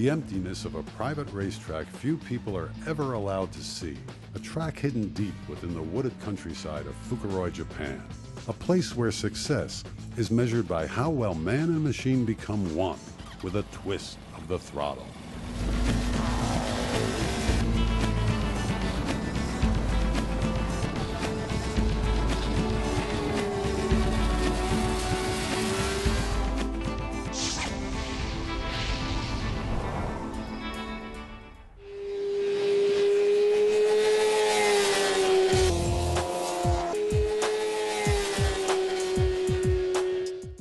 The emptiness of a private racetrack few people are ever allowed to see. A track hidden deep within the wooded countryside of Fukuroi, Japan. A place where success is measured by how well man and machine become one with a twist of the throttle.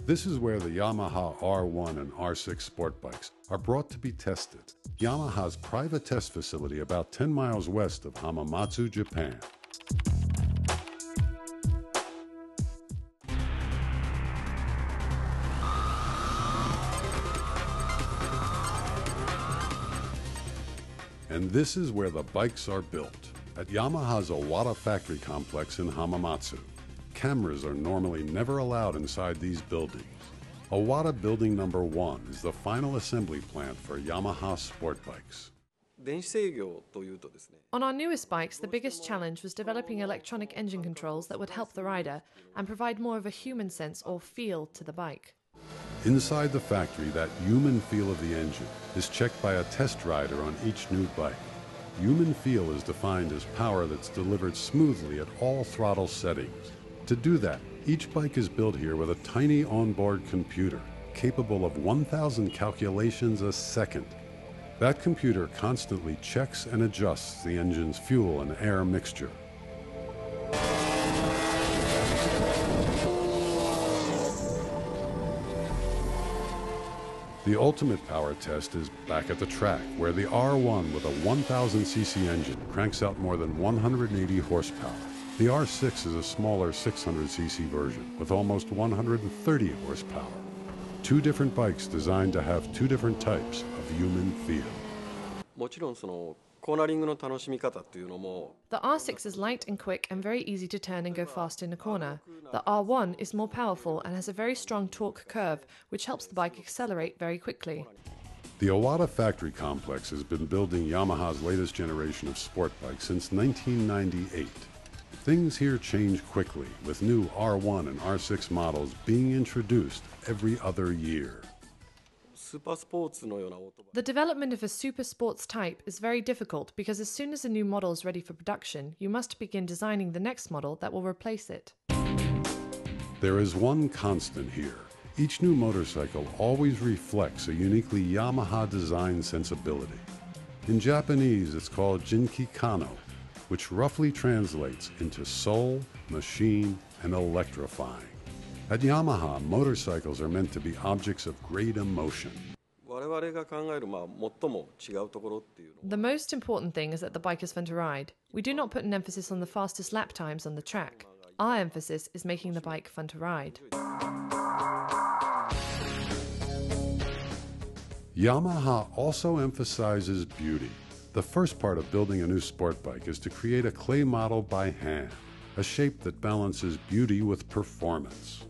This is where the Yamaha R1 and R6 sport bikes are brought to be tested. Yamaha's private test facility about 10 miles west of Hamamatsu, Japan. And this is where the bikes are built, at Yamaha's Owata factory complex in Hamamatsu. Cameras are normally never allowed inside these buildings. Owata Building Number 1 is the final assembly plant for Yamaha sport bikes. On our newest bikes, the biggest challenge was developing electronic engine controls that would help the rider and provide more of a human sense or feel to the bike. Inside the factory, that human feel of the engine is checked by a test rider on each new bike. Human feel is defined as power that's delivered smoothly at all throttle settings. To do that, each bike is built here with a tiny onboard computer capable of 1,000 calculations a second. That computer constantly checks and adjusts the engine's fuel and air mixture. The ultimate power test is back at the track, where the R1 with a 1,000cc engine cranks out more than 180 horsepower. The R6 is a smaller 600cc version with almost 130 horsepower. Two different bikes designed to have two different types of human feel. The R6 is light and quick and very easy to turn and go fast in a corner. The R1 is more powerful and has a very strong torque curve, which helps the bike accelerate very quickly. The Owata factory complex has been building Yamaha's latest generation of sport bikes since 1998. Things here change quickly, with new R1 and R6 models being introduced every other year. The development of a super sports type is very difficult because as soon as a new model is ready for production, you must begin designing the next model that will replace it. There is one constant here. Each new motorcycle always reflects a uniquely Yamaha design sensibility. In Japanese, it's called Jinki Kano, which roughly translates into soul, machine, and electrifying. At Yamaha, motorcycles are meant to be objects of great emotion. The most important thing is that the bike is fun to ride. We do not put an emphasis on the fastest lap times on the track. Our emphasis is making the bike fun to ride. Yamaha also emphasizes beauty. The first part of building a new sport bike is to create a clay model by hand, a shape that balances beauty with performance.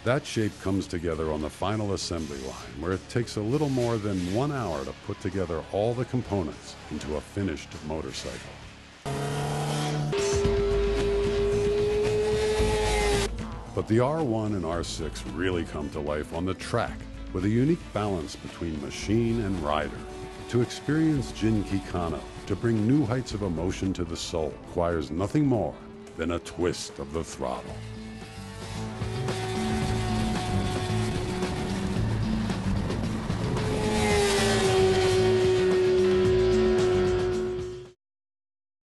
That shape comes together on the final assembly line, where it takes a little more than 1 hour to put together all the components into a finished motorcycle. But the R1 and R6 really come to life on the track, with a unique balance between machine and rider. To experience Jinki Kano, to bring new heights of emotion to the soul, requires nothing more than a twist of the throttle.